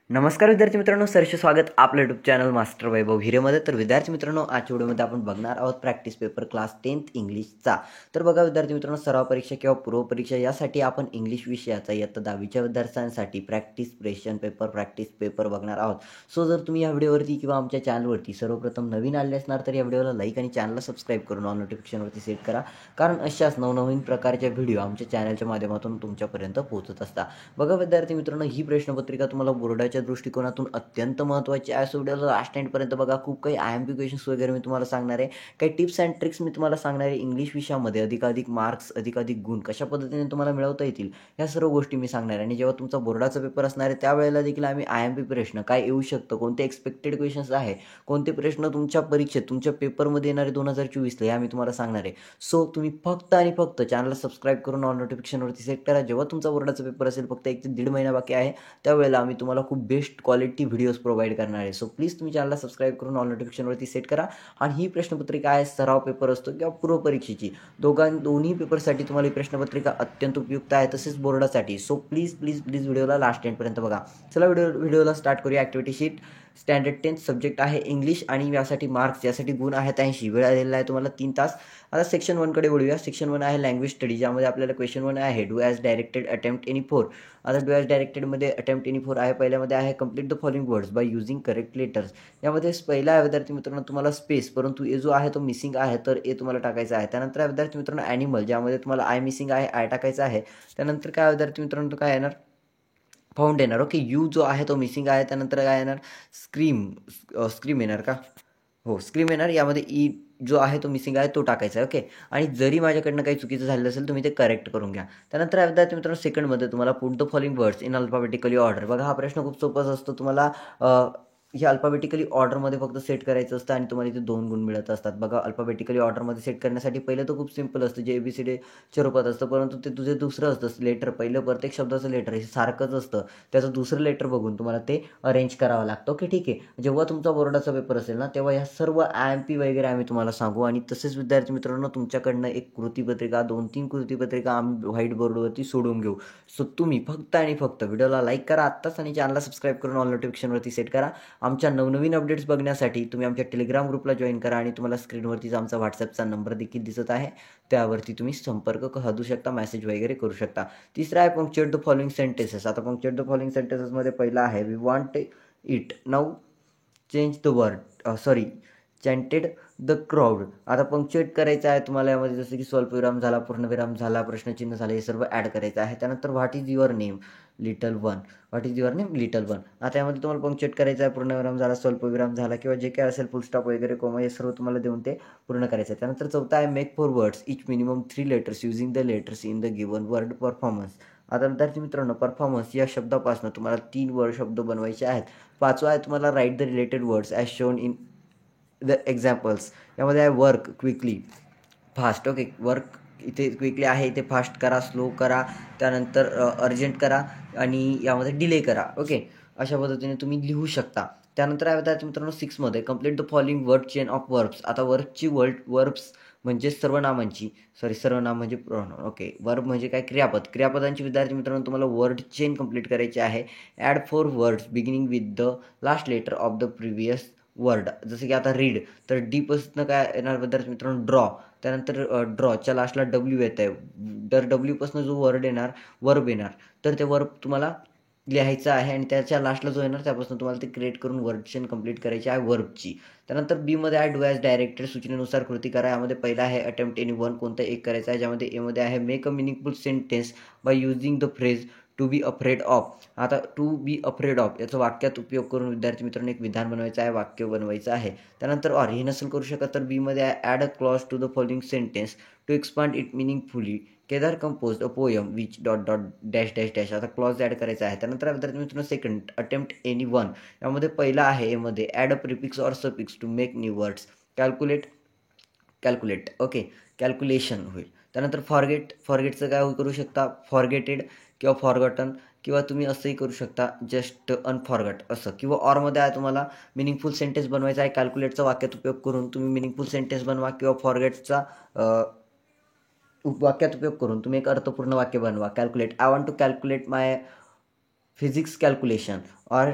नमस्कार विद्यार्थी मित्रांनो, सरचे स्वागत आपल्या यूट्यूब चॅनल मास्टर वैभव हिरेमध्ये. तर विद्यार्थी मित्रांनो, आजच्या व्हिडिओमध्ये आपण बघणार आहोत प्रॅक्टिस पेपर क्लास 10th इंग्लिशचा. तर बघा विद्यार्थी मित्रांनो, सराव परीक्षा किंवा पूर्व परीक्षा यासाठी आपण इंग्लिश विषयाचा इयत्ता 10वीच्या विद्यार्थ्यांसाठी प्रॅक्टिस पेपर बघणार आहोत. सो जर तुम्ही या व्हिडिओवरती किंवा आमच्या चॅनलवरती सर्वप्रथम नवीन आले असणार तर या व्हिडिओला लाईक आणि चॅनलला सबस्क्राईब करून ऑल नोटिफिकेशनवरती सेट करा, कारण अशाच नवनवीन प्रकारच्या व्हिडिओ आमच्या चॅनलच्या माध्यमातून तुमच्यापर्यंत पोहोचत असतात. बघा विद्यार्थी मित्रांनो, ही प्रश्नपत्रिका तुम्हाला बोर्डाच्या दृष्टिकोनातून अत्यंत महत्त्वाची आहे. सो व्हिडिओला लास्ट एंडपर्यंत बघा. खूप काही IMP क्वेश्चन्स वगैरे मी तुम्हाला सांगणार आहे, काही टिप्स अँड ट्रिक्स मी तुम्हाला सांगणार आहे. इंग्लिश विषयामध्ये अधिकाधिक मार्क्स, अधिकाधिक गुण कशा पद्धतीने तुम्हाला मिळवता येतील ह्या सर्व गोष्टी मी सांगणार आहे. आणि जेव्हा तुमचा बोर्डाचा पेपर असणार आहे त्यावेळेला देखील आम्ही IMP प्रश्न काय येऊ शकतं, कोणते एक्सपेक्टेड क्वेश्चन्स आहे, कोणते प्रश्न तुमच्या परीक्षेत तुमच्या पेपरमध्ये येणारे 2024ला हे आम्ही तुम्हाला सांगणार आहे. सो तुम्ही फक्त आणि फक्त चॅनलला सबस्क्राईब करून ऑल नोटिफिकेशनवरती सेट करा. जेव्हा तुमचा बोर्डाचा पेपर असेल, फक्त 1 ते 1.5 महिना बाकी आहे, त्यावेळेला आम्ही तुम्हाला खूप बेस्ट क्वालिटी व्हिडिओज प्रोव्हाइड करणार आहे. सो प्लीज तुम्ही चॅनलला सबस्क्राईब करून ऑल नोटिफिकेशनवरती सेट करा. आणि ही प्रश्नपत्रिका आहे, सराव पेपर असतो किंवा पूर्व परीक्षेची, दोन्ही पेपरसाठी तुम्हाला ही प्रश्नपत्रिका अत्यंत उपयुक्त आहे, तसेच बोर्डासाठी. सो प्लीज प्लीज प्लीज व्हिडिओला लास्ट एंडपर्यंत बघा. चला व्हिडिओला स्टार्ट करूया. ॲक्टिव्हिटी शीट स्टँडर्ड 10 सब्जेक्ट आहे इंग्लिश आणि यासाठी मार्क्स, यासाठी गुण आहेत 80. वेळ आलेला आहे तुम्हाला 3 तास. आता सेक्शन 1कडे वळूया. सेक्शन 1 आहे लँग्वेज स्टडी, ज्यामध्ये आपल्याला क्वेश्चन 1 आहे do as directed attempt any 4. आता डू ॲज डायरेक्टेडमध्ये अटेम्प्ट एनी 4 आहे. पहिल्यामध्ये आहे complete the following words by using correct letters. यामध्ये पहिला आहे विद्यार्थी मित्रांनो तुम्हाला स्पेस, परंतु ए जो आहे तो मिसिंग आहे, तर ए तुम्हाला टाकायचा आहे. त्यानंतर आहे विद्यार्थी मित्रांनो ॲनिमल, ज्यामध्ये तुम्हाला आय मिसिंग आहे, आय टाकायचा आहे. त्यानंतर काय विद्यार्थी मित्रांनो काय येणार, फाउंड येणार. ओके, यू जो आहे तो मिसिंग आहे. त्यानंतर काय येणार, स्क्रीम येणार का, हो स्क्रीम येणार. यामध्ये ई जो आहे तो मिसिंग आहे तो टाकायचा आहे. ओके, आणि जरी माझ्याकडनं काही चुकीचं झालेलं असेल तुम्ही ते करेक्ट करून घ्या. त्यानंतर विद्यार्थी मित्रांनो सेकंडमध्ये तुम्हाला put the following words in alphabetically order. बघा हा प्रश्न खूप सोपाच असतो. तुम्हाला हे अल्फाबेटिकली ऑर्डरमध्ये फक्त सेट करायचं असतं आणि तुम्हाला इथे 2 गुण मिळत असतात. बघा अल्फाबेटिकली ऑर्डरमध्ये सेट करण्यासाठी पहिलं तर खूप सिंपल असतं, जे ABCDच्या रूपात असतं, परंतु ते तुझे दुसरं असतं लेटर. पहिलं प्रत्येक शब्दाचं लेटर हे सारखंच असतं, त्याचं दुसरं लेटर बघून तुम्हाला ते अरेंज करावं लागतं. ओके ठीक आहे. जेव्हा तुमचा बोर्डाचा पेपर असेल ना, तेव्हा ह्या सर्व IMP वगैरे आम्ही तुम्हाला सांगू. आणि तसेच विद्यार्थी मित्रांनो तुमच्याकडनं एक कृतीपत्रिका, 2-3 कृतीपत्रिका आम्ही व्हाईट बोर्डवरती सोडून घेऊ. सो तुम्ही फक्त आणि फक्त व्हिडिओला लाईक करा आत्ताच आणि चॅनलला सबस्क्राईब करून ऑल नोटिफिकेशनवरती सेट करा. आमच्या नवनवीन अपडेट्स बघण्यासाठी तुम्ही आमच्या टेलिग्राम ग्रुपला जॉईन करा आणि तुम्हाला स्क्रीनवरतीच आमचा व्हॉट्सअपचा नंबर देखील दिसत आहे, त्यावरती तुम्ही संपर्क साधू शकता, मेसेज वगैरे करू शकता. तिसरा आहे पंक्च्युएट द फॉलोइंग सेंटेन्सेस. आता पंक्च्युएट द फॉलोइंग सेंटेन्सेसमध्ये पहिला आहे we want it now change the word chanted the crowd. आता पंक्च्युएट करायचं आहे तुम्हाला यामध्ये, जसं की स्वल्पविराम झाला, पूर्णविराम झाला, प्रश्नचिन्ह झाले, हे सर्व ॲड करायचं आहे. त्यानंतर what is your name little one, आता यामध्ये तुम्हाला पंक्च्युएट करायचं आहे. पूर्णविराम झाला, स्वल्पविराम झाला, किंवा जे काय असेल फुल स्टॉप वगैरे कोमा, हे सर्व तुम्हाला देऊन ते पूर्ण करायचं आहे. त्यानंतर चौथा आहे make 4 words each minimum 3 letters using the letters in the given word performance. आता विद्यार्थी मित्रांनो परफॉर्मन्स या शब्दापासून तुम्हाला 3 वर्ड शब्द बनवायचे आहेत. पाचवा आहे तुम्हाला write the related words as shown in the examples. यामध्ये आहे work quickly fast. Okay, work इथे क्विकली आहे, इथे फास्ट करा, स्लो करा, त्यानंतर अर्जंट करा आणि यामध्ये डिले करा. ओके, अशा पद्धतीने तुम्ही लिहू शकता. त्यानंतर आहे विद्यार्थी मित्रांनो 6मध्ये complete the following word chain of verbs. आता वर्कची वर्ब्स म्हणजे सर्वनाम म्हणजे प्रोनाउन. ओके, वर्ब म्हणजे काय, क्रियापदांची विद्यार्थी मित्रांनो तुम्हाला वर्ड चेन कंप्लीट करायची आहे. Add 4 words beginning with the last letter of the previous word. जसं की आता रीड, तर डी पासून काय येणार विद्यार्थी मित्रांनो ड्रॉ. त्यानंतर ड्रॉच्या लास्टला डब्ल्यू येत आहे, तर डब्ल्यूपासून जो वर्ब येणार, तर ते वर्ब तुम्हाला लिहायचं आहे आणि त्याच्या लास्टला जो येणार त्यापासून तुम्हाला ते क्रिएट करून वर्ड चेन कंप्लीट करायची आहे वर्बची. त्यानंतर बीमध्ये आहे डू ॲज डायरेक्टेड, सूचनेनुसार कृती करा. यामध्ये पहिला आहे अटेम्प्ट एनी 1, कोणतं एक करायचं आहे. ज्यामध्ये एमध्ये आहे make a meaningful sentence by using the phrase to be afraid of. आता टू बी अफ्रेड ऑफ याचा वाक्यात उपयोग करून विद्यार्थी मित्रांनो एक विधान बनवायचं आहे, वाक्य बनवायचं आहे. त्यानंतर ऑर हे नसेल करू शकत तर बीमध्ये आहे add a clause to the following sentence to expand it meaningfully. Kedar compose a poem which dot dot dash dash dash. आता क्लॉज ॲड करायचा आहे. त्यानंतर विद्यार्थी मित्रांनो सेकंड अटेम्प्ट एनी 1. यामध्ये पहिला आहे एमध्ये add a prefix or suffix to make new words. Calculate. Okay, calculation होईल. त्यानंतर फॉरगेटचं काय करू शकता, फॉरगेटेड किंवा फॉरगॉटन, किंवा तुम्ही असंही करू शकता जस्ट अनफॉरगट असं. किंवा ऑरमध्ये आहे तुम्हाला मिनिंगफुल सेंटेन्स बनवायचा आहे. कॅल्क्युलेटचा वाक्यात उपयोग करून तुम्ही मिनिंगफुल सेंटेन्स बनवा, किंवा फॉरगेटचा वाक्यात उपयोग करून तुम्ही एक अर्थपूर्ण वाक्य बनवा. Calculate, I want to calculate my physics calculation. Or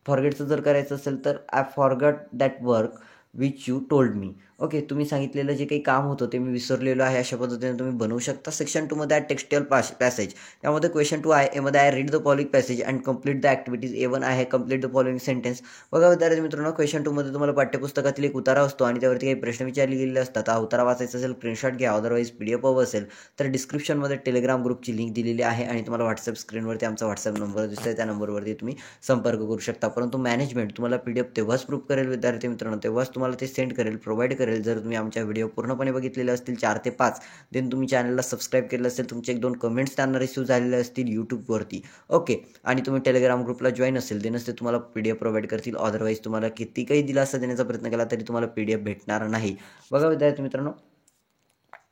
फॉरगेटचं जर करायचं असेल तर I forgot that work which you told me. Okay, तुम्ही सांगितलेलं जे काही काम होतं ते मी विसरलेलो आहे, अशा पद्धतीने तुम्ही बनवू शकता. सेक्शन 2मध्ये आहे टेक्स्च्युअल पॅसेज. यामध्ये क्वेश्चन 2 आहे, एमध्ये आहे read the following passage and complete the activities. A1 आहे कंप्लीट द फॉलोइंग सेंटेन्स. बघा विद्यार्थी मित्रांनो, क्वेश्चन 2मध्ये तुम्हाला पाठ्यपुस्तकातील एक उतारा असतो आणि त्यावरती काही प्रश्न विचारले गेलेले असतात. हा उतारा वाचायचा असेल स्क्रीनशॉट घ्या, अदरवाईज PDF हवं असेल तर डिस्क्रिप्शनमध्ये टेलिग्राम ग्रुपची लिंक दिलेली आहे आणि तुम्हाला व्हॉट्सअप स्क्रीनवरती आमचा व्हॉट्सअप नंबर दिसतोय, त्या नंबरवरती तुम्ही संपर्क करू शकता. परंतु मॅनेजमेंट तुम्हाला PDF तेव्हाच प्रूव्ह करेल विद्यार्थी मित्रांनो, तेव्हाच तुम्हाला ते सेंड करेल, प्रोव्हाइड करेल जर तुम्ही आमच्या व्हिडिओ पूर्णपणे बघितलेले असतील 4 ते 5. देन तुम्ही चॅनलला सबस्क्राईब केलं असेल, तुमचे 1-2 कमेंट्स त्यांना रिसीव्ह झालेले असतील यूट्यूबवरती. ओके, आणि तुम्ही टेलिग्राम ग्रुपला जॉईन असेल देनच ते तुम्हाला PDF प्रोव्हाइड करतील. अदरवाईज तुम्हाला किती काही दिलासा देण्याचा प्रयत्न केला तरी तुम्हाला PDF भेटणार नाही. बघा विद्यार्थी मित्रांनो,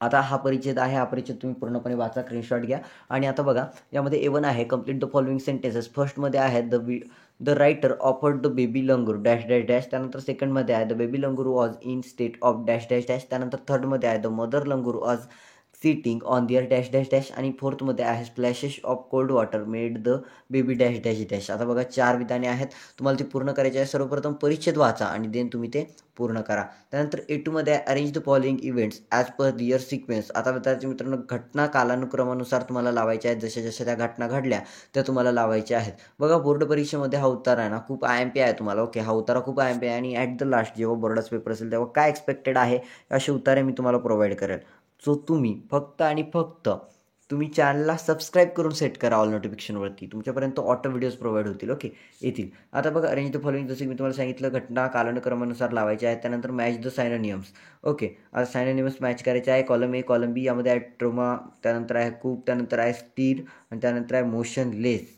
आता हा परिच्छेद आहे, हा परिच्छेद तुम्ही पूर्णपणे वाचा, स्क्रीनशॉट घ्या. आणि आता बघा, यामध्ये A1 आहे कंप्लीट द फॉलोइंग सेंटेन्सेस. फर्स्टमध्ये आहे the writer offered the baby langur dash dash dash. त्यानंतर सेकंडमध्ये आहे the baby langur was in state of dash dash dash. त्यानंतर थर्डमध्ये आहे the mother langur was sitting on their dash dash dash. आणि फोर्थमध्ये आहे splashes of cold water made the baby dash dash dash. आता बघा 4 विधाने आहेत, तुम्हाला ती पूर्ण करायची आहे. सर्वप्रथम परिच्छेद वाचा आणि देन तुम्ही ते पूर्ण करा. त्यानंतर A2मध्ये आहे arrange the following events as per their sequence. आता विद्यार्थी मित्रांनो, घटना कालानुक्रमानुसार तुम्हाला लावायच्या आहेत, जशा जशा त्या घटना घडल्या त्या तुम्हाला लावायच्या आहेत. बघा बोर्ड परीक्षेमध्ये हा उतारा आहे ना खूप IMP आहे तुम्हाला. ओके, हा उतारा खूप IMP आहे आणि ॲट द लास्ट जेव्हा बोर्डाचा पेपर असेल तेव्हा काय एक्सपेक्टेड आहे असे उतारे मी तुम्हाला प्रोव्हाइड करेल. सो तुम्ही फक्त आणि फक्त तुम्ही चॅनलला सबस्क्राईब करून सेट करा ऑल नोटिफिकेशनवरती, तुमच्यापर्यंत ऑटो व्हिडिओज प्रोव्हाइड होतील. ओके, येतील. आता बघा अरेंज द फॉलोइंग, जसं की मी तुम्हाला सांगितलं घटना कालानुक्रमानुसार लावायचे आहेत. त्यानंतर मॅच द सायनोनियम्स. ओके, आता सायनोनियम्स मॅच करायचे आहे. कॉलम A कॉलम B, यामध्ये आहे ट्रोमा, त्यानंतर आहे कूक, त्यानंतर आहे स्टीर आणि त्यानंतर आहे मोशनलेस.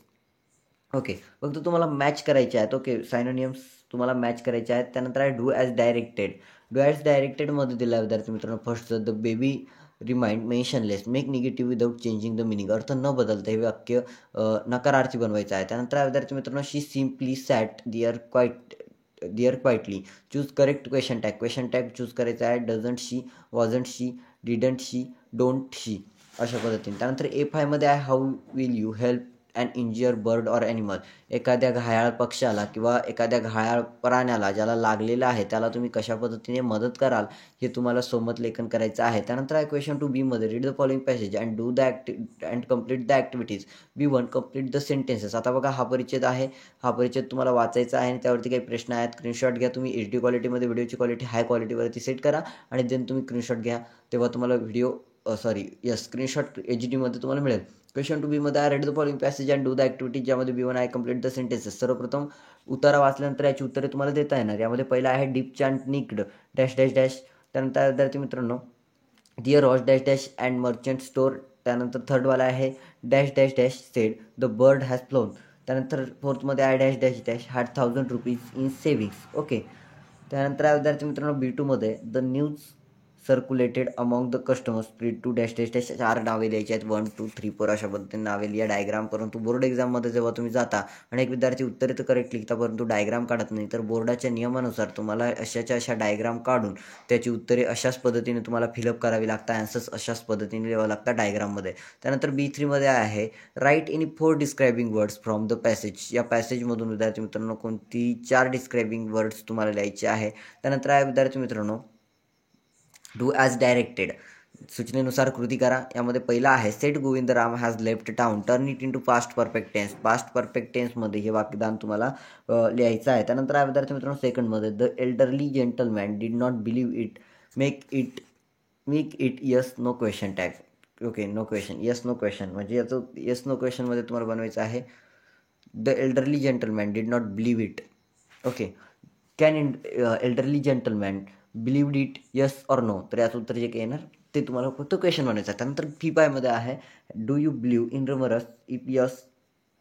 ओके, फक्त तुम्हाला मॅच करायचे आहेत. ओके, सायनोनियम्स तुम्हाला मॅच करायचे आहेत. त्यानंतर आहे do as directed. Do as डायरेक्टेडमध्ये दिला आहे विद्यार्थी मित्रांनो. First the baby remained motionless make negative without changing the meaning. अर्थ न बदलता हे वाक्य नकारार्थी बनवायचं आहे. त्यानंतर आहे विद्यार्थी मित्रांनो she simply sat there quietly. Choose correct question tag. Question tag choose करायचा आहे. Doesn't she, wasn't she, didn't she, don't she, अशा पद्धतीने. त्यानंतर A5मध्ये आहे how will you help and injured bird or animal. एखाद्या घायाळ पक्षाला किंवा एखाद्या घायाळ प्राण्याला ज्याला लागलेलं आहे त्याला तुम्ही कशा पद्धतीने मदत कराल हे तुम्हाला सोबत लेखन करायचं आहे. त्यानंतर आहे question 2B read the following passage and do the and complete the activities. B1 complete the sentences. आता बघा हा परिच्छेद आहे, हा परिच्छेद तुम्हाला वाचायचा आहे आणि त्यावरती काही प्रश्न आहेत. स्क्रीनशॉट घ्या तुम्ही. HD क्वालिटीमध्ये व्हिडिओची क्वालिटी हाय क्वालिटीवरती सेट करा आणि देन तुम्ही स्क्रीनशॉट घ्या, तेव्हा तुम्हाला स्क्रीनशॉट HDमध्ये तुम्हाला मिळेल. क्वेश्चन 2B आहे read the following passage and do the activities, ज्यामध्ये B1 आहे कम्प्लीट द सेंटेन्सेस. सर्वप्रथम उतारा वाचल्यानंतर याची उत्तरे तुम्हाला देता येणार. यामध्ये पहिला आहे deep chant nicked dash dash dash. त्यानंतर विद्यार्थी मित्रांनो dear Ross dash dash and merchant store. त्यानंतर थर्डवाला आहे dash dash dash said the bird has flown. त्यानंतर फोर्थमध्ये आहे dash dash dash had ₹1000 in savings. Okay, त्यानंतर विद्यार्थी मित्रांनो B2मध्ये the news circulated among the customers spread to dash dash dash. 4 नावे लिहायची आहेत, 1 2 3 4 अशा पद्धतीने नावे लिहा डायग्राम. परंतु बोर्ड एक्झाममध्ये जेव्हा तुम्ही जाता आणि एक विद्यार्थी उत्तरे तर करेक्ट लिहिता परंतु डायग्राम काढत नाही, तर बोर्डाच्या नियमानुसार तुम्हाला अशाच्या अशा डायग्राम काढून त्याची उत्तरे अशाच पद्धतीने तुम्हाला फिलअप करावी लागतात, ॲन्सर्स अशाच पद्धतीने लिहावं लागतात डायग्राममध्ये. त्यानंतर B3मध्ये आहे write in 4 describing words from the passage. या पॅसेजमधून विद्यार्थी मित्रांनो कोणती 4 डिस्क्रायबिंग वर्ड्स तुम्हाला लिहायचे आहे. त्यानंतर आहे विद्यार्थी मित्रांनो डू ॲज डायरेक्टेड. सूचनेनुसार कृती करा. यामध्ये पहिला आहे Seth Govindram has left town turn it into past perfect tense. Past perfect टेन्समध्ये हे वाक्यदान तुम्हाला लिहायचं आहे. त्यानंतर आहे विद्यार्थी मित्रांनो सेकंडमध्ये the elderly gentleman did not believe it make it yes no question tag. Okay, no question, yes no question, म्हणजे याचं यस नो क्वेश्चनमध्ये तुम्हाला बनवायचं आहे the elderly gentleman did not believe it. Okay, can elderly gentleman believed it yes or no. तर याचं उत्तर जे काही येणार ते तुम्हाला फक्त क्वेश्चन बनायचं आहे. त्यानंतर B5मध्ये आहे do you believe in rumours if yes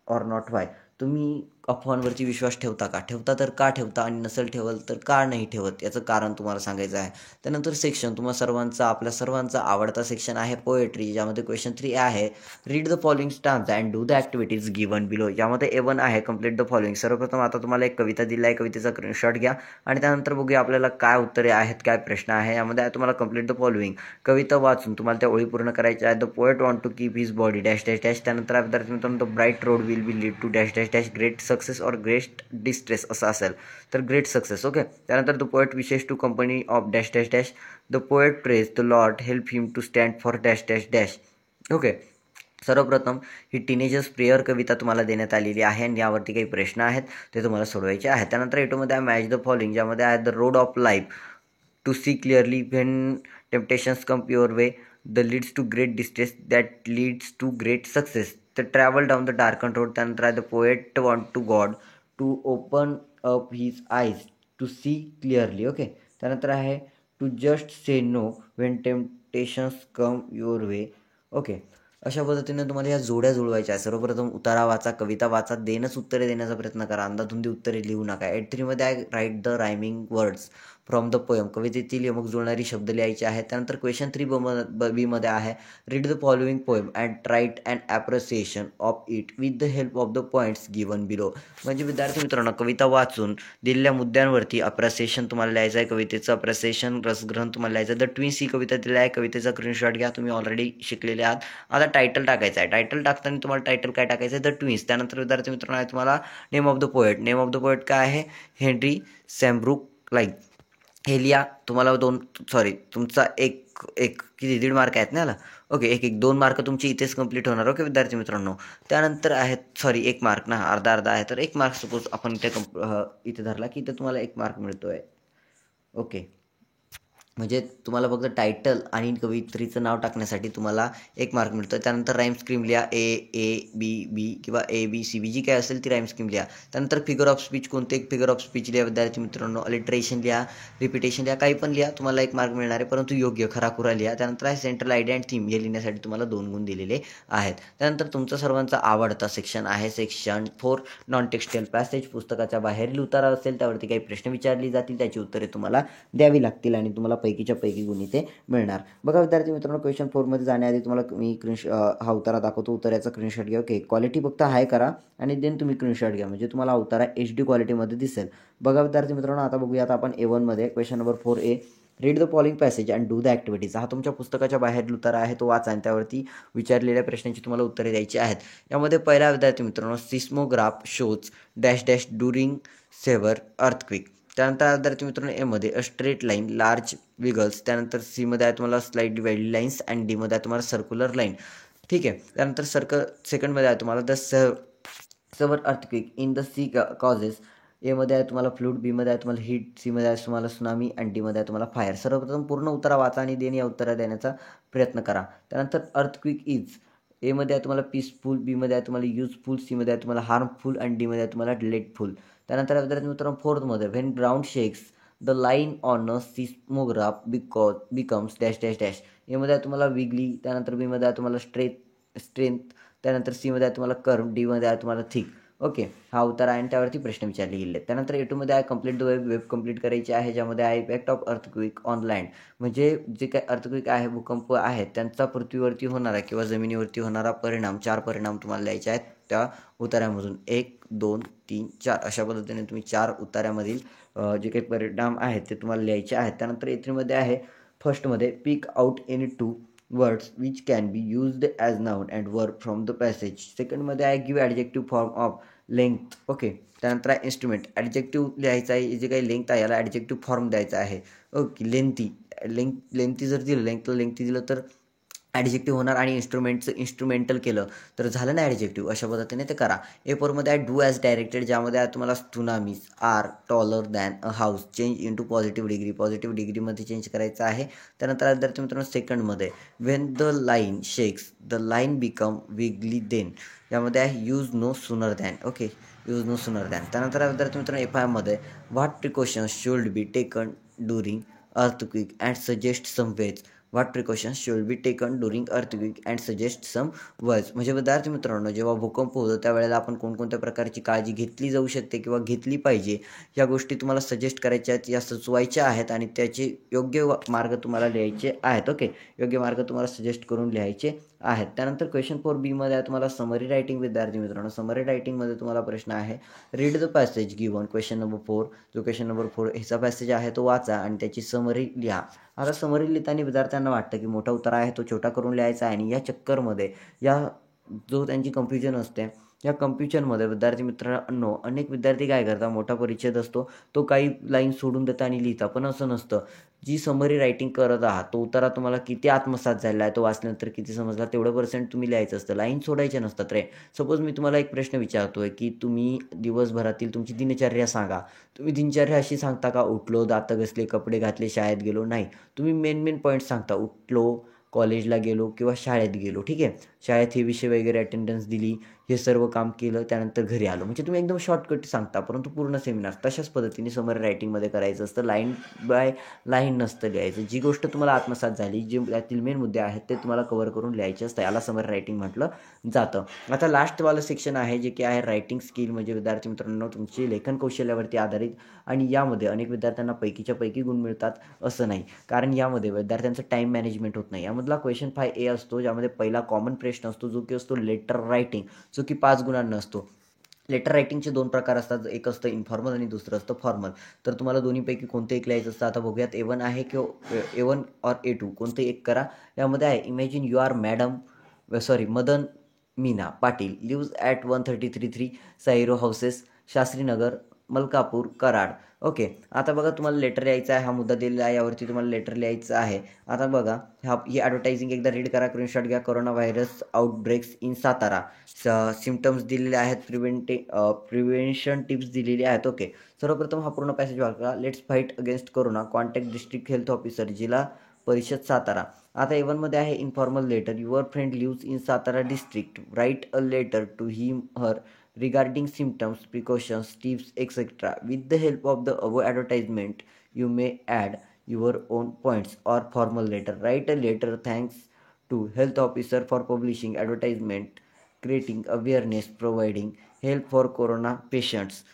or not why. तुम्ही अफवांवरती विश्वास ठेवता का? ठेवता तर का ठेवता आणि नसेल ठेवल तर का नाही ठेवत याचं कारण तुम्हाला सांगायचं आहे. त्यानंतर सेक्शन तुम्हा सर्वांचा आपल्या सर्वांचा आवडता सेक्शन आहे पोएट्री, ज्यामध्ये क्वेश्चन 3 आहे read the following stanza and do the activities given below. यामध्ये A1 आहे कम्प्लीट द फॉलोइंग. सर्वप्रथम आता तुम्हाला एक कविता दिली आहे, कवितेचा स्क्रीनशॉट घ्या आणि त्यानंतर बघूया आपल्याला काय उत्तरे आहेत, काय प्रश्न आहे. यामध्ये तुम्हाला कम्प्लीट द फॉलोइंग कविता वाचून तुम्हाला त्या ओळी पूर्ण करायच्या आहेत. The poet want to keep his body dash dash dash. त्यानंतर विद्यार्थी मित्रांनो the bright road will be lead to dash dash dash great success success or great distress असं असेल तर ग्रेट सक्सेस. ओके. त्यानंतर the poet wishes to company of dash dash dash. The poet praise the lord help him to stand for dash dash dash. Okay. सर्वप्रथम ही teenagers prayer कविता तुम्हाला देण्यात आलेली आहे आणि यावरती काही प्रश्न आहेत ते तुम्हाला सोडवायचे आहेत. त्यानंतर एटोमध्ये आहे मॅच द फॉलोइंग, ज्यामध्ये आहे the road of life to see clearly when temptations come your way, the leads to great distress that leads to great success, the travel down the darkened road. त्यानंतर आहे the poet want to God to open up his eyes to see clearly. Okay. त्यानंतर आहे to just say no when temptations come your way. Okay. अशा पद्धतीने तुम्हाला या जोड्या जुळवायच्या आहे. सर्वप्रथम उतारा वाचा, कविता वाचा, देणंच उत्तरे देण्याचा प्रयत्न करा, अंदाधुंदी उत्तरे लिहू नका. 83मध्ये आहे write the rhyming words from the poem, कवितेतील यमक जुळणारी शब्द लिहायचे आहेत. त्यानंतर क्वेश्चन 3B मध्ये आहे read the following poem and write and appreciation of it with the help of the points given below. म्हणजे विद्यार्थी मित्रांनो, कविता वाचून दिलेल्या मुद्द्यांवरती अप्रिसिएशन तुम्हाला लिहायचं आहे. कवितेचं अप्रिसिएशन रसग्रहण तुम्हाला लिहायचं आहे. द ट्विन्स ही कविता दिली आहे, कवितेचा स्क्रीनशॉट घ्या, तुम्ही ऑलरेडी शिकलेले आहात. आता टायटल टाकायचं आहे. टायटल टाकताना तुम्हाला टायटल काय टाकायचं आहे, द ट्विन्स. त्यानंतर विद्यार्थी मित्रांनो आहे तुम्हाला name of the poet. Name of the poet काय आहे, हेनरी सॅम्ब्रुक लाईक. हे लिहा. तुम्हाला तुमचा एक किती 1.5 मार्क आहेत ना याला. ओके. एक 2 मार्क तुमची इथेच कंप्लीट होणार. ओके विद्यार्थी मित्रांनो. त्यानंतर आहेत 1 मार्क ना, अर्धा आहे, तर 1 मार्क सपोज आपण इथे धरला की इथे तुम्हाला 1 मार्क मिळतो आहे. ओके. म्हणजे तुम्हाला फक्त टायटल आणि कवित्रीचं नाव टाकण्यासाठी तुम्हाला 1 मार्क मिळतं. त्यानंतर राईम स्कीम लिहा, A, A, B, B किंवा ABCB जी काय असेल ती राईम स्कीम लिहा. त्यानंतर फिगर ऑफ स्पीच, कोणते एक फिगर ऑफ स्पीच लिहा विद्यार्थी मित्रांनो. अलिट्रेशन लिहा, रिपिटेशन लिहा, काही पण लिहा, तुम्हाला 1 मार्क मिळणार आहे, परंतु योग्य खराखुरा लिहा. त्यानंतर आहे सेंट्रल आयडिया अँड थीम, हे लिहिण्यासाठी तुम्हाला 2 गुण दिलेले आहेत. त्यानंतर तुमचा सर्वांचा आवडता सेक्शन आहे सेक्शन 4 नॉन टेक्स्टाईल पॅसेज. पुस्तकाच्या बाहेरील उतारा असेल त्यावरती काही प्रश्न विचारले जातील, त्याची उत्तरे तुम्हाला द्यावी लागतील आणि तुम्हाला पैकीच्या पैकी गुण इथे मिळणार. बघा विद्यार्थी मित्रांनो, क्वेश्चन 4मध्ये जाण्याआधी तुम्हाला मी हा उतारा दाखवतो, उतार्याचा स्क्रीनशॉट घ्या. ओके. क्वालिटी फक्त हाय करा आणि देन तुम्ही स्क्रीनशॉट घ्या, म्हणजे तुम्हाला उतारा HD क्वालिटीमध्ये दिसेल. बघा विद्यार्थी मित्रांनो, आता बघूया आपण A1मध्ये question number 4A. Read the following passage and do the activities. हा तुमच्या पुस्तकाच्या बाहेर उतारा आहे, तो वाचा आणि त्यावरती विचारलेल्या प्रश्नांची तुम्हाला उत्तरे द्यायची आहेत. यामध्ये पहिला विद्यार्थी मित्रांनो, seismograph shows dash dash during saver earthquake. त्यानंतर विद्यार्थी मित्रांनो एमध्ये अ स्ट्रेट लाईन लार्ज विगल्स. त्यानंतर सीमध्ये आहे तुम्हाला स्लाइड डिवाइड लाईन्स अँड डीमध्ये आहे तुम्हाला सर्क्युलर लाईन. ठीक आहे. त्यानंतर सेकंडमध्ये आहे तुम्हाला the severe earthquake in the sea causes. एमध्ये आहे तुम्हाला फ्लूड, बीमध्ये आहे तुम्हाला हीट, सीमध्ये आहे तुम्हाला सुनामी आणि डीमध्ये आहे तुम्हाला फायर. सर्वप्रथम पूर्ण उत्तरा वाचा आणि देन या उत्तरा देण्याचा प्रयत्न करा. त्यानंतर अर्थक्विक इज एमध्ये आहे तुम्हाला पीसफुल, बीमध्ये आहे तुम्हाला युजफुल, सीमध्ये आहे तुम्हाला हार्मफुल आणि डीमध्ये आहे तुम्हाला डिलेटफुल. त्यानंतर विद्यार्थी मित्रांनो 4थमध्ये when ground shakes the line on a seismograph becomes dash dash dash. एमध्ये आहे तुम्हाला विगली, त्यानंतर बीमध्ये आहे तुम्हाला स्ट्रेंथ, त्यानंतर सीमध्ये आहे तुम्हाला कर्व, डीमध्ये आहे तुम्हाला थिक. ओके. हा उतारा आहे आणि त्यावरती प्रश्न विचारले गेले. त्यानंतर A2मध्ये आहे कंप्लीट द वेब कंप्लीट करायची आहे, ज्यामध्ये आहे effect of earthquake on land. म्हणजे जे काही अर्थक्विक आहे, भूकंप आहेत, त्यांचा पृथ्वीवरती होणारा किंवा जमिनीवरती होणारा परिणाम, 4 परिणाम तुम्हाला लिहायचे आहेत त्या उतार्यामधून. 1, 2, 3, 4 अशा पद्धतीने तुम्ही 4 उतार्यामधील जे काही परिणाम आहेत ते तुम्हाला लिहायचे आहेत. त्यानंतर A3मध्ये आहे फर्स्टमध्ये pick out any 2 words which can be used as noun and verb from the passage. सेकंडमध्ये आहे give adjective form of length. Okay. त्यानंतर आहे इन्स्ट्रुमेंट. ॲडजेक्टिव्ह लिहायचा आहे, जे काही लेंथ आहे याला ॲडजेक्टिव्ह फॉर्म द्यायचा आहे. ओके. लेंथी जर दिलं, लेंथी दिलं तर ॲडजेक्टिव्ह होणार आणि इन्स्ट्रुमेंटल केलं तर झालं ना ॲडजेक्टिव्ह. अशा पद्धतीने ते करा. A4मध्ये आहे डू ॲज डायरेक्टेड, ज्यामध्ये आहे तुम्हाला tsunamis are taller than a house change into positive degree, positive डिग्रीमध्ये चेंज करायचं आहे. त्यानंतर विद्यार्थी मित्रांनो सेकंडमध्ये when the line shakes the line become wiggly then, यामध्ये आहे use no sooner than. Okay. Use no sooner than. त्यानंतर विद्यार्थी मित्रांनो F5मध्ये what precautions should be taken during earthquake and suggest some ways. What precautions should be taken during earthquake and suggest some ways. म्हणजे विद्यार्थी मित्रांनो, जेव्हा भूकंप होतो त्यावेळेला आपण कोणकोणत्या प्रकारची काळजी घेतली जाऊ शकते किंवा घेतली पाहिजे, या गोष्टी तुम्हाला सजेस्ट करायच्या आहेत, या सुचवायच्या आहेत आणि त्याचे योग्य मार्ग तुम्हाला लिहायचे आहेत. ओके. योग्य मार्ग तुम्हाला सजेस्ट करून लिहायचे आहेत. त्यानंतर क्वेश्चन 4B आहे तुम्हाला समरी रायटिंग. विद्यार्थी मित्रांनो, समरी रायटिंगमध्ये तुम्हाला प्रश्न आहे read the passage given question number 4. जो क्वेश्चन नंबर 4 ह्याचा पॅसेज आहे तो वाचा आणि त्याची समरी लिहा. आता समरी लिहिताना विद्यार्थ्यांना वाटतं की मोठा उतारा आहे तो छोटा करून लिहायचा आहे आणि या चक्करमध्ये जो त्यांची कन्फ्युजन असते या कन्फ्युजनमध्ये विद्यार्थी मित्रांनो अनेक विद्यार्थी काय करतात, मोठा परिच्छेद असतो तो काही लाईन सोडून देतात आणि लिहितात, पण असं नसतं. जी समरी रायटिंग करत आहात तो उतारा तुम्हाला किती आत्मसात झाला आहे, तो वाचल्यानंतर किती समजला तेवढं पर्सेंट तुम्ही लिहायचं असतं, लाईन सोडायचे नसतात रे. सपोज मी तुम्हाला एक प्रश्न विचारतोय की तुम्ही दिवसभरातील तुमची दिनचर्या सांगा. तुम्ही दिनचर्या अशी सांगता का, उठलो, दात घासले, कपडे घातले, शाळेत गेलो? नाही. तुम्ही मेन पॉईंट सांगता, उठलो, कॉलेजला गेलो किंवा शाळेत गेलो. ठीक आहे, शाळेत हे विषय वगैरे अटेंडन्स दिली, हे सर्व काम केलं, त्यानंतर घरी आलो. म्हणजे तुम्ही एकदम शॉर्टकट सांगता, परंतु पूर्ण सेमिनार तशाच पद्धतीने समरी रायटिंगमध्ये करायचं असतं. लाईन बाय लाईन नसतं लिहायचं. जी गोष्ट तुम्हाला आत्मसात झाली, जे त्यातील मेन मुद्दे आहेत ते तुम्हाला कव्हर करून लिहायचे असतं, याला समरी रायटिंग म्हटलं जातं. आता लास्टवालं सेक्शन आहे जे की आहे रायटिंग स्किल, म्हणजे विद्यार्थी मित्रांनो तुमची लेखन कौशल्यावरती आधारित. आणि यामध्ये अनेक विद्यार्थ्यांना पैकीच्या पैकी गुण मिळतात असं नाही, कारण यामध्ये विद्यार्थ्यांचं टाईम मॅनेजमेंट होत नाही. यामधला क्वेश्चन 5A असतो, ज्यामध्ये पहिला कॉमन प्रश्न असतो जो की असतो लेटर रायटिंग, जो की 5 गुणांना असतो. लेटर रायटिंगचे 2 प्रकार असतात, एक असतं इन्फॉर्मल आणि दुसरं असतं फॉर्मल. तर तुम्हाला दोन्हीपैकी कोणतं एक लिहायचं असतं. आता बघूयात A1 आहे किंवा A1 और A2 कोणतं एक करा. यामध्ये आहे, imagine you are Madan Meena Patil lives at 1333 Sairo houses, Shastrinagar, Malkapur, Karad. Okay, आता बघा तुम्हाला लेटर लिहायचं आहे, हा मुद्दा दिलेला आहे, यावरती तुम्हाला लेटर लिहायचं आहे. आता बघा ही ॲडव्हर्टायझिंग एकदा रीड करा, स्क्रीनशॉट घ्या. Corona virus outbreaks in Satara, symptoms दिलेले आहेत, प्रिव्हेन्शन टिप्स दिलेली आहेत. ओके, सर्वप्रथम हा पूर्ण पॅसेज वाचा. Let's fight against corona, contact district health officer, Zilla Parishad Satara. आता A1मध्ये आहे informal letter, your friend lives in Satara district, write a letter to him her regarding symptoms, precautions, tips, etc. With the help of the above advertisement, you may add your own points or formal letter. Write a letter thanks to health officer for publishing advertisement, creating awareness, providing help for corona patients.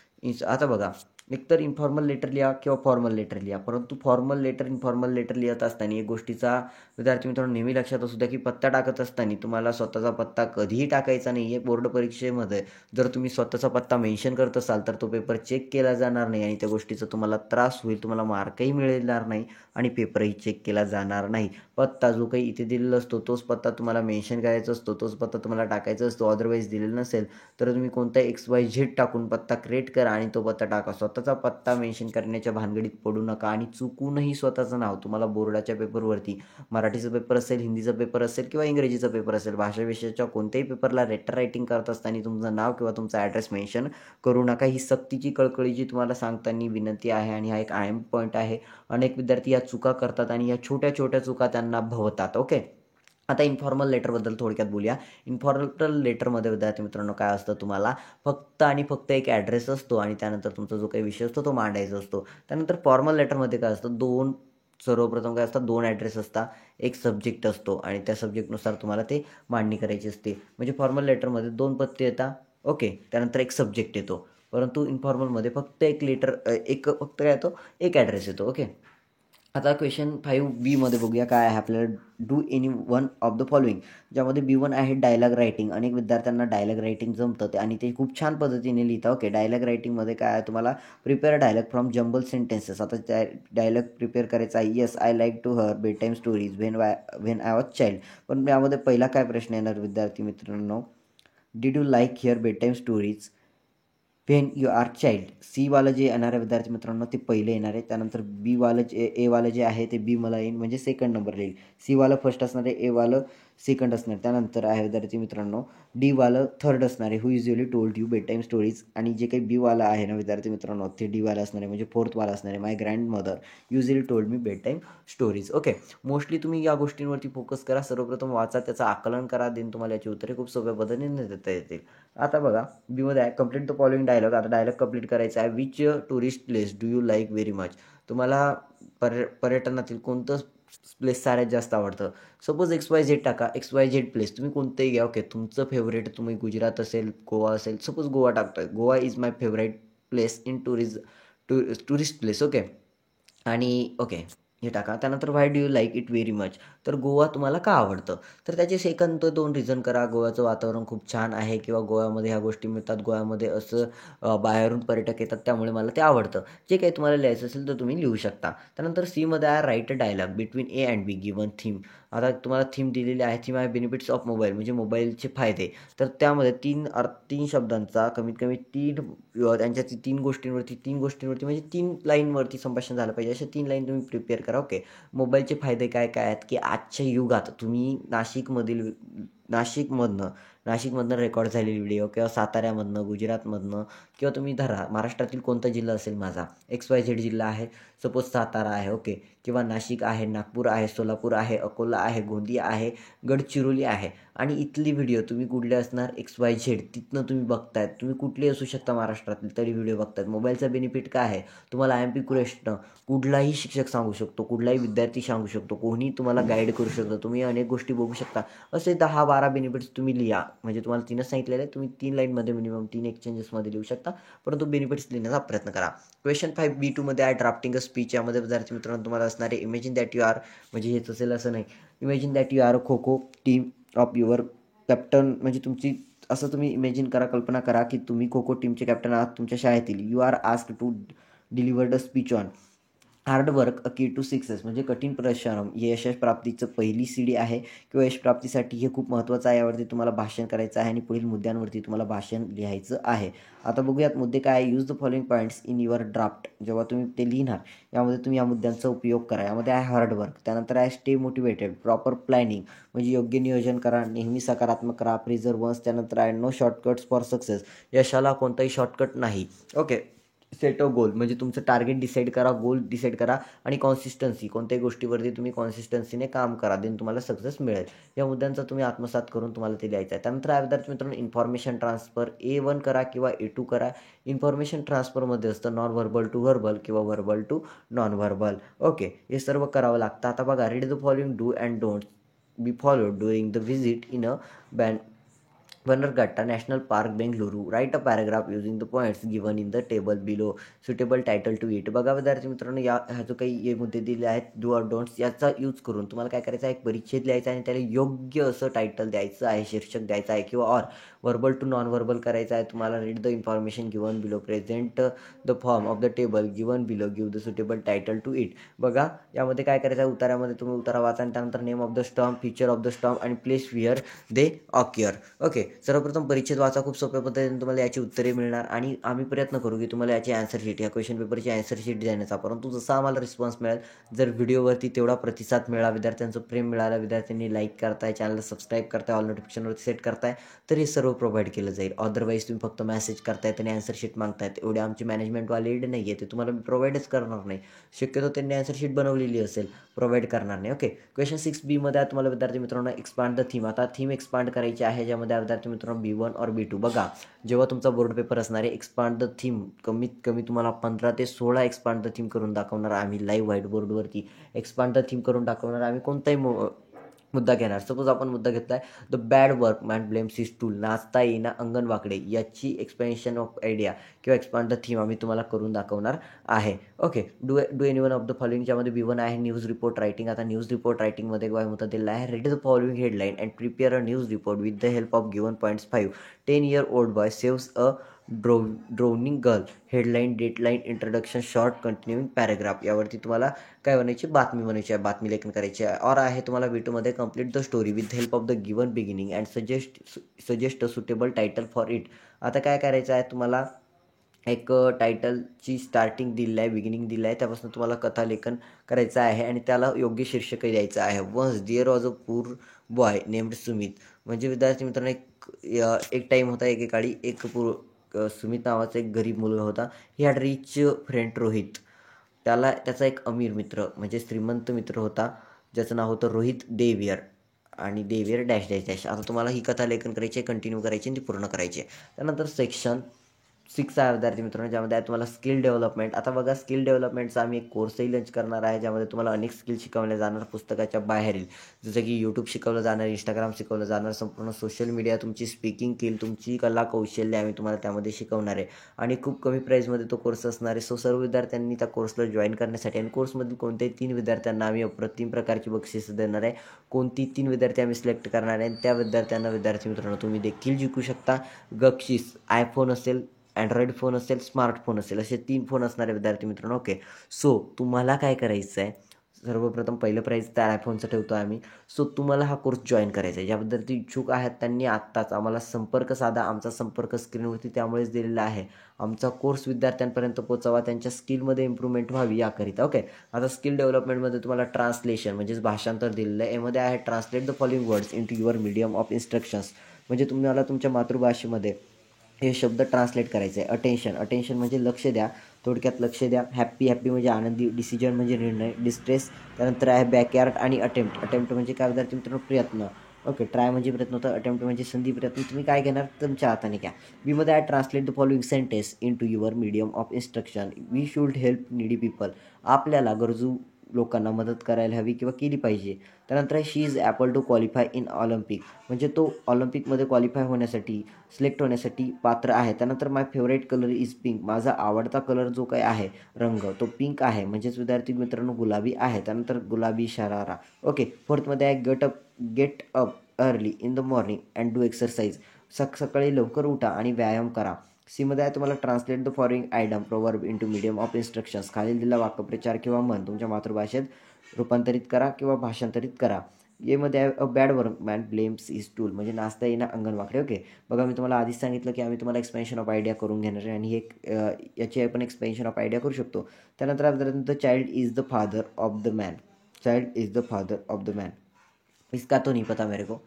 आता बघा, एकतर informal letter लिहा किंवा formal letter लिहा, परंतु formal letter informal letter लिहित असताना एक गोष्टीचा विद्यार्थी मित्रांनो नेहमी लक्षात असू द्या की पत्ता टाकत असताना तुम्हाला स्वतःचा पत्ता कधीही टाकायचा नाही आहे. बोर्ड परीक्षेमध्ये जर तुम्ही स्वतःचा पत्ता मेन्शन करत असाल तर तो पेपर चेक केला जाणार नाही आणि त्या गोष्टीचा तुम्हाला त्रास होईल, तुम्हाला मार्कही मिळणार नाही आणि पेपरही चेक केला जाणार नाही. पत्ता जो काही इथे दिलेला असतो तोच पत्ता तुम्हाला मेन्शन करायचा असतो, तोच पत्ता तुम्हाला टाकायचा असतो. अदरवाईज दिलेला नसेल तर तुम्ही कोणता XYZ टाकून पत्ता क्रिएट करा आणि तो पत्ता टाका. स्वतःचा पत्ता मेन्शन करण्याच्या भानगडीत पडू नका आणि चुकूनही स्वतःचं नाव तुम्हाला बोर्डाच्या पेपरवरती, मराठीचा पेपर असेल, हिंदीचा पेपर असेल किंवा इंग्रजीचा पेपर असेल, भाषा विषयाच्या कोणत्याही पेपरला लेटर रायटिंग करत असताना तुमचं नाव किंवा तुमचा ॲड्रेस मेन्शन करू नका. ही सक्तीची कळकळीची तुम्हाला सांगताना विनंती आहे आणि हा एक आयएम पॉईंट आहे. अनेक विद्यार्थी या चुका करतात आणि या छोट्या छोट्या चुका त्यांना भवतात. ओके, आता इन्फॉर्मल लेटरबद्दल थोडक्यात बोलूया. इन्फॉर्मल लेटरमध्ये विद्यार्थी मित्रांनो काय असतं, तुम्हाला फक्त आणि फक्त एक ॲड्रेस असतो आणि त्यानंतर तुमचा जो काही विषय असतो तो मांडायचा असतो. त्यानंतर फॉर्मल लेटरमध्ये काय असतं, सर्वप्रथम काय असतात, 2 ॲड्रेस असतात, एक सब्जेक्ट असतो आणि त्या सब्जेक्टनुसार तुम्हाला ते मांडणी करायची असते. म्हणजे फॉर्मल लेटरमध्ये 2 पत्ते येतात. ओके, त्यानंतर एक सब्जेक्ट येतो, परंतु इन्फॉर्मलमध्ये फक्त फक्त काय येतो, एक ॲड्रेस येतो. ओके, आता क्वेश्चन 5B बघूया काय आहे आपल्याला. Do any one of the following, ज्यामध्ये B1 आहे डायलॉग रायटिंग. अनेक विद्यार्थ्यांना डायलॉग रायटिंग जमतं आणि ते खूप छान पद्धतीने लिहितात. ओके, डायलॉग रायटिंगमध्ये काय आहे, तुम्हाला prepare dialogue from jumbled sentences. आता त्या डायलॉग प्रिपेअर करायचा आहे. Yes I like to hear bed time stories when I was child. पण यामध्ये पहिला काय प्रश्न येणार विद्यार्थी मित्रांनो, did you like hear bed time stories when you are child. वालं जे येणार आहे विद्यार्थी मित्रांनो ते पहिले येणार आहे. त्यानंतर A वालं जे आहे ते बी मला येईल, म्हणजे सेकंड नंबर येईल. वालं फर्स्ट असणार आहे, वालं सेकंड असणार. त्यानंतर आहे विद्यार्थी मित्रांनो वालं थर्ड असणार आहे, who usually told you bed time stories. आणि जे काही वालं आहे ना विद्यार्थी मित्रांनो ते वालं असणार आहे, म्हणजे वाला असणार आहे, my grandmother usually told me bed time stories. Okay, mostly तुम्ही या गोष्टींवरती फोकस करा. सर्वप्रथम वाचा, त्याचं आकलन करा, देन तुम्हाला याची उत्तरे खूप सोप्या पद्धतीने देता येतील. आता बघा मध्ये आहे कंप्लीट द फॉलोइंग डायलॉग. आता डायलॉग कंप्लीट करायचा आहे. Which tourist place do you like very much. तुम्हाला पर्यटनातील कोणतं प्लेस साऱ्यात जास्त आवडतं. सपोज XYZ टाका, XYZ प्लेस तुम्ही कोणतंही घ्या. ओके, तुमचं फेवरेट, तुम्ही गुजरात असेल, गोवा असेल, सपोज गोवा टाकतोय, Goa is my favourite place in tourist place. Okay, आणि ओके हे टाका. त्यानंतर why do you like it very much, तर गोवा तुम्हाला का आवडतं. तर त्याचे सेकंड 2 रिझन करा. गोव्याचं वातावरण खूप छान आहे किंवा गोव्यामध्ये ह्या गोष्टी मिळतात, गोव्यामध्ये असं बाहेरून पर्यटक येतात त्यामुळे मला ते आवडतं. जे काही तुम्हाला लिहायचं असेल तर तुम्ही लिहू शकता. त्यानंतर मध्ये आहे write a dialogue between A and B given theme. आता तुम्हाला थीम दिलेली आहे, थीम आहे बेनिफिट्स ऑफ मोबाईल, म्हणजे मोबाईलचे फायदे. तर त्यामध्ये 3 शब्दांचा कमीत कमी 3 त्यांच्या 3 गोष्टींवरती म्हणजे 3 लाईनवरती संभाषण झालं पाहिजे. अशा 3 लाईन तुम्ही प्रिपेअर करा. ओके. मोबाईलचे फायदे काय काय आहेत, की आजच्या युगात तुम्ही नाशिकमधनं नाशिकमधनं रेकॉर्ड झालेली व्हिडिओ किंवा साताऱ्यामधनं, गुजरातमधनं किंवा तुम्ही धरा महाराष्ट्रातील कोणता जिल्हा असेल माझा, XYZ जिल्हा आहे, सपोज सातारा आहे, ओके, किंवा नाशिक आहे, नागपूर आहे, सोलापूर आहे, अकोला आहे, गोंदिया आहे, गडचिरोली आहे आणि इथली व्हिडिओ तुम्ही कुठले असणार, XYZ, तिथनं तुम्ही बघतायत. तुम्ही कुठली असू शकता महाराष्ट्रातली तरी व्हिडिओ बघतायत. मोबाईलचा बेनिफिट काय आहे, तुम्हाला IMP क्वेश्चन कुठलाही शिक्षक सांगू शकतो, कुठलाही विद्यार्थी सांगू शकतो, कोणी तुम्हाला गाईड करू शकतो, तुम्ही अनेक गोष्टी बघू शकता. असे 10-12 बेनिफिट्स तुम्ही लिहा. म्हणजे तुम्हाला 3च सांगितलेले आहे, तुम्ही 3 लाईनमध्ये मिनिमम 3 एक्सचेंजेसमध्ये लिहू शकता, परंतु बेनिफिट्स लिहिण्याचा प्रयत्न करा. क्वेश्चन 5 B2 आहे ड्राफ्टिंग अ स्पीच. यामध्ये विद्यार्थी मित्रांनो तुम्हाला असणारे इमेजिन दॅट यू आर, म्हणजे हेच असेल असं नाही, imagine that you are a kho kho team of your captain, म्हणजे तुमची असं तुम्ही इमेजिन करा, कल्पना करा की तुम्ही खो खो टीमचे कॅप्टन आहात तुमच्या शाळेतील. You are asked to delivered a speech on hard work a key to success, म्हणजे कठीण परिश्रम हे यश प्राप्तीचं पहिली सीडी आहे किंवा यश प्राप्तीसाठी हे खूप महत्त्वाचं आहे. यावरती तुम्हाला भाषण करायचं आहे आणि पुढील मुद्द्यांवरती तुम्हाला भाषण लिहायचं आहे. आता बघूयात मुद्दे काय. Use the following points in your draft. जेव्हा तुम्ही ते लिहिणार यामध्ये तुम्ही या मुद्द्यांचा उपयोग करा. यामध्ये आहे हार्ड वर्क, त्यानंतर आहे स्टे मोटिवेटेड, प्रॉपर प्लॅनिंग म्हणजे योग्य नियोजन करा, नेहमी सकारात्मक करा, प्रिझर्वन्स, त्यानंतर आहे नो शॉर्टकट्स फॉर सक्सेस, यशाला कोणताही शॉर्टकट नाही. ओके. सेट अ गोल म्हणजे तुमचं टार्गेट डिसाईड करा, गोल डिसाईड करा आणि कॉन्सिस्टन्सी, कोणत्याही गोष्टीवरती तुम्ही कॉन्सिस्टन्सीने काम करा, देन तुम्हाला सक्सेस मिळेल. या मुद्द्यांचा तुम्ही आत्मसात करून तुम्हाला ते लिहायचं आहे. त्यानंतर आहे विद्यार्थी मित्रांनो इन्फॉर्मेशन ट्रान्सफर. A1 करा किंवा A2 करा. इन्फॉर्मेशन ट्रान्सफरमध्ये असतं नॉन व्हर्बल टू व्हर्बल किंवा verbal to non verbal. Okay, हे सर्व करावं लागतं. आता बघा, read the following do and don'ts be followed during the visit in a Bannerghatta National Park, Bengaluru. Write a paragraph using the points given in the table below. Suitable title to it. बघा विद्यार्थी मित्रांनो, ह्या जो काही हे मुद्दे दिले आहेत डू ऑर डोंट्स, याचा यूज करून तुम्हाला काय करायचं आहे, एक परिच्छेद लिहायचा आहे आणि त्याला योग्य असं टायटल द्यायचं आहे, शीर्षक द्यायचं आहे. किंवा or verbal to non verbal करायचं आहे तुम्हाला. Read the information given below, present the form of the table given below, give the suitable title to it. बघा यामध्ये काय करायचं आहे, उतारामध्ये तुम्ही उतारा वाचा आणि त्यानंतर name of the stomp, feature of the stomp आणि प्लेस विअर दे ऑक्युअर. ओके, सर्वप्रथम परिच्छेद वाचा, खूप सोप्या पद्धतीने तुम्हाला याची उत्तरे मिळणार आणि आम्ही प्रयत्न करू की तुम्हाला याची आन्सर शीट, या क्वेश्चन पेपरची आन्सर शीट देण्याचा. परंतु जसा आम्हाला रिस्पॉन्स मिळेल, जर व्हिडिओवरती तेवढा प्रतिसाद मिळाला, विद्यार्थ्यांचं प्रेम मिळालं, विद्यार्थ्यांनी लाईक करताय, चॅनलला सबस्क्राईब करताय, ऑल नोटिफिकेशनवरती सेट करताय, तर हे सर्व प्रोव्हाइड केलं जाईल. अदरवाईज तुम्ही फक्त मेसेज करतायत आणि आन्सर शीट मागतायत, एवढे आमची मॅनेजमेंटवाले लीड नाही आहे, ते तुम्हाला मी प्रोव्हाइडच करणार नाही. शक्यतो त्यांनी आन्सर शीट बनवलेली असेल, प्रोव्हाइड करणार नाही. ओके, क्वेश्चन 6B मध्ये तुम्हाला विद्यार्थी मित्रांनो एक्सपांड द थीम. आता थीम एक्सपांड करायची आहे, ज्यामध्ये विद्यार्थी मित्रांनो B1 और B2. बघा, जेव्हा तुमचा बोर्ड पेपर असणार आहे, एक्सपांड द थीम कमीत कमी तुम्हाला 15 ते 16 एक्सपांड द थीम करून दाखवणार आम्ही लाईव्ह व्हाईट बोर्डवरती. एक्सपांड द थीम करून दाखवणार आम्ही. कोणताही मुद्दा घेणार. सपोज आपण मुद्दा घेतला आहे the bad work man blames his tool, नाचता येईना अंगण वाकडे, याची एक्सप्लेनेशन ऑफ आयडिया किंवा एक्सपांड द थीम आम्ही तुम्हाला करून दाखवणार आहे. Okay, do any one of the following, ज्यामध्ये B1 आहे न्यूज रिपोर्ट रायटिंग. आता न्यूज रिपोर्ट रायटिंगमध्ये काय मुद्दा दिला आहे, read the following headline and prepare a news report with the help of given points 5. 10-year-old boy saves a droning girl. Headline, dateline, introduction, short continuing paragraph. यावरती तुम्हाला काय बनायची, बातमी बनायची आहे, बातमी लेखन करायची आहे. और आहे तुम्हाला B2 मध्ये complete the story with help of the given beginning and suggest a suitable title for it. आता काय करायचं आहे, तुम्हाला एक टायटलची स्टार्टिंग दिली आहे, बिगिनिंग दिलं आहे, त्यापासून तुम्हाला कथालेखन करायचं आहे आणि त्याला योग्य शीर्षक द्यायचं आहे. वन्स देअर वॉज अ पूर बॉय नेम्ड सुमित. म्हणजे विद्यार्थी मित्रांनो, एक टाईम होता, एकेकाळी एक सुमित नावाचा एक गरीब मुलगा होता. He had rich friend Rohit. त्याचा एक अमीर मित्र म्हणजे श्रीमंत मित्र होता, ज्याचं नाव होतं रोहित देवियर आणि देवियर डॅश डॅश डॅश. आता तुम्हाला ही कथा लेखन करायची आहे, कंटिन्यू करायची आणि ती पूर्ण करायची आहे. त्यानंतर सेक्शन 6 आहे विद्यार्थी मित्रांनो, ज्यामध्ये आहे तुम्हाला स्किल डेव्हलपमेंट. आता बघा, स्किल डेव्हलपमेंटचा आम्ही एक कोर्सही लॉन्च करणार आहे, ज्यामध्ये तुम्हाला अनेक स्किल शिकवले जाणार पुस्तकाच्या बाहेरील, जसं की यूट्यूब शिकवलं जाणार, इंस्टाग्राम शिकवलं जाणार, संपूर्ण सोशल मीडिया, तुमची स्पीकिंग स्किल, तुमची कला कौशल्य आम्ही तुम्हाला त्यामध्ये शिकवणार आहे आणि खूप कमी प्राईजमध्ये तो कोर्स असणार आहे. सो सर्व विद्यार्थ्यांनी त्या कोर्सला जॉईन करण्यासाठी आणि कोर्समधील कोणत्याही 3 विद्यार्थ्यांना आम्ही अप्रतिम प्रकारची बक्षीस देणार आहे. कोणती 3 विद्यार्थी आम्ही सिलेक्ट करणार आहे, त्या विद्यार्थ्यांना विद्यार्थी मित्रांनो तुम्ही देखील जिंकू शकता. बक्षीस आयफोन असेल, अँड्रॉईड फोन असेल, स्मार्टफोन असेल, असे 3 फोन असणारे विद्यार्थी मित्रांनो. ओके, सो तुम्हाला काय करायचं आहे, सर्वप्रथम पहिलं प्राईज त्या आयफोनचं ठेवतो आम्ही. सो तुम्हाला हा कोर्स जॉईन करायचा आहे. ज्याबद्दल ते इच्छुक आहेत त्यांनी आत्ताच आम्हाला संपर्क साधा. आमचा संपर्क स्क्रीनवरती त्यामुळेच दिलेला आहे. आमचा कोर्स विद्यार्थ्यांपर्यंत पोहोचावा, त्यांच्या स्किलमध्ये इम्प्रूव्हमेंट व्हावी याकरिता. ओके, आता स्किल डेव्हलपमेंटमध्ये तुम्हाला ट्रान्सलेशन म्हणजेच भाषांतर दिलेलं आहे. यामध्ये आहे translate the following words into your medium of instructions. म्हणजे तुम्हाला तुमच्या मातृभाषेमध्ये हे शब्द ट्रान्सलेट करायचे आहे. अटेन्शन म्हणजे लक्ष द्या, थोडक्यात लक्ष द्या. हॅप्पी म्हणजे आनंदी. डिसिजन म्हणजे निर्णय. डिस्ट्रेस, त्यानंतर आहे बॅकयार्ड आणि अटेम्प्ट म्हणजे काय विद्यार्थी मित्रांनो, प्रयत्न. ओके, ट्राय म्हणजे प्रयत्न होता, अटेम्प्ट म्हणजे संधी, प्रयत्न. तुम्ही काय घेणार तुमच्या हाताने घ्या. बीमध्ये आहे translate the following sentence into your medium of instruction. We should help needy people. आपल्याला गरजू लोकांना मदत करायला हवी किंवा केली पाहिजे. त्यानंतर आहे she is able to qualify in Olympic. म्हणजे तो ऑलिम्पिकमध्ये क्वालिफाय होण्यासाठी, सिलेक्ट होण्यासाठी पात्र आहे. त्यानंतर माय फेवरेट कलर इज पिंक. माझा आवडता कलर जो काय आहे, रंग, तो पिंक आहे. म्हणजेच विद्यार्थी मित्रांनो गुलाबी आहे. त्यानंतर गुलाबी शरारा. ओके, फोर्थमध्ये आहे get up early in the morning and do exercise. सकाळी लवकर उठा आणि व्यायाम करा. सीमध्ये आहे तुम्हाला translate the following idiom proverb into medium of instructions. खालील दिलेला वाक्यप्रचार किंवा म्हण तुमच्या मातृभाषेत रूपांतरित करा किंवा भाषांतरित करा. एमध्ये आहे a bad workman blames his tool. म्हणजे नाचता येणं अंगण वाकडे. ओके, बघा मी तुम्हाला आधीच सांगितलं की आम्ही तुम्हाला एक्सपेन्शन ऑफ आयडिया करून घेणार आहे आणि याची आपण एक्सपेन्शन ऑफ आयडिया करू शकतो. त्यानंतर the child is the father of the man. Child is the father of the man. इसका तो नहीं पता मेरे को.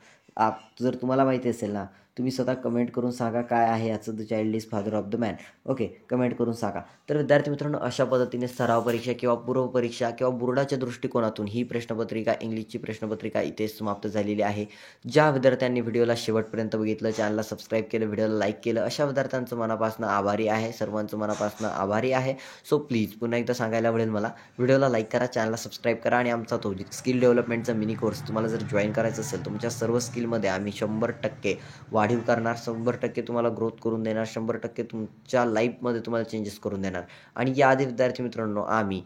जर तुम्हाला माहिती असेल ना, तुम्ही स्वतः कमेंट करून सांगा काय आहे याचं the child is father of the man. Okay, comment करून सांगा. तर विद्यार्थी मित्रांनो, अशा पद्धतीने सराव परीक्षा किंवा पूर्व परीक्षा किंवा बोर्डाच्या दृष्टिकोनातून ही प्रश्नपत्रिका, इंग्लिशची प्रश्नपत्रिका इथे समाप्त झालेली आहे. ज्या विद्यार्थ्यांनी व्हिडिओला शेवटपर्यंत बघितलं, चॅनलला सबस्क्राईब केलं, व्हिडिओला लाईक केलं, अशा विद्यार्थ्यांचं मनापासून आभारी आहे. सर्वांचं मनापासून आभारी आहे. सो प्लीज पुन्हा एकदा सांगायला आवडेल मला, व्हिडिओला लाईक करा, चॅनलला सबस्क्राईब करा आणि आमचा तो स्किल डेव्हलपमेंटचा मिनी कोर्स तुम्हाला जर जॉईन करायचं असेल, तुमच्या सर्व स्किलमध्ये आम्ही 100% वाढीव करणार, 100% तुम्हाला ग्रोथ करून देणार, 100% तुमच्या लाईफमध्ये तुम्हाला चेंजेस करून देणार. आणि याआधी विद्यार्थी मित्रांनो, आम्ही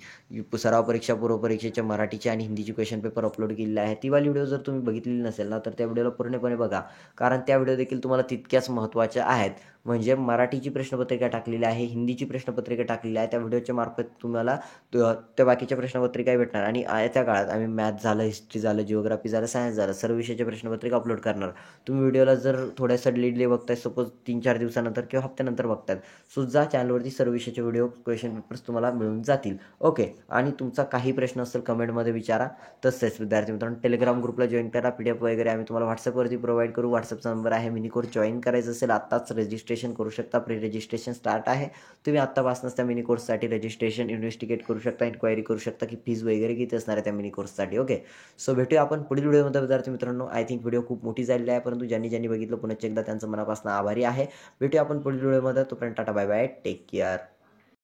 सराव परीक्षा, पूर्व परीक्षेच्या मराठीचे आणि हिंदीचे क्वेश्चन पेपर अपलोड केलेले आहे. ती वाली व्हिडिओ जर तुम्ही बघितलेली नसेल ना, तर त्या व्हिडिओला पूर्णपणे बघा, कारण त्या व्हिडिओ देखील तुम्हाला तितक्याच महत्त्वाच्या आहेत. म्हणजे मराठीची प्रश्नपत्रिका टाकलेली आहे, हिंदीची प्रश्नपत्रिका टाकलेली आहे. त्या व्हिडिओच्या मार्फत तुम्हाला त्या बाकीच्या प्रश्नपत्रिका भेटणार. आणि त्या काळात आम्ही मॅथ झालं, हिस्ट्री झालं, जिओग्राफी झालं, सायन्स झालं, सर्व विषयाच्या प्रश्नपत्रिका अपलोड करणार. तुम्ही व्हिडिओला जर थोड्या सडलीडली बघताय, सपोज 3-4 दिवसानंतर किंवा हप्त्यानंतर बघताय, सुद्धा चॅनलवरती सर्व विषयाचे व्हिडिओ, क्वेश्चन पेपर्स तुम्हाला मिळून जातील. ओके, आणि तुमचा काही प्रश्न असेल कमेंटमध्ये विचारा. तसेच विद्यार्थी मित्रांनो, टेलिग्राम ग्रुपला जॉईन करा. PDF वगैरे आम्ही तुम्हाला व्हॉट्सअपवरती प्रोव्हाइड करू. व्हॉट्सअपचा नंबर आहे. मिनी कोर्स जॉईन करायचं असेल आत्ताच रजिस्ट्रेशन करू शकता. प्री रजिस्ट्रेशन स्टार्ट आहे. तुम्ही आत्तापासूनच त्या मिनी कोर्ससाठी रजिस्ट्रेशन इन्व्हेस्टिगेट करू शकता, इन्क्वायरी करू शकता की फीज वगैरे किती असणार आहे त्या मिनी कोर्ससाठी. ओके, सो भेटूया आपण पुढील व्हिडिओमध्ये विद्यार्थी मित्रांनो. आय थिंक व्हिडिओ खूप मोठी झालेली आहे, परंतु ज्यांनी बघितलं पुन्हा एकदा त्यांचं मनापासून आभारी आहे. भेटूया आपण पुढील व्हिडिओमध्ये. तोपर्यंत tata, bye bye, take care.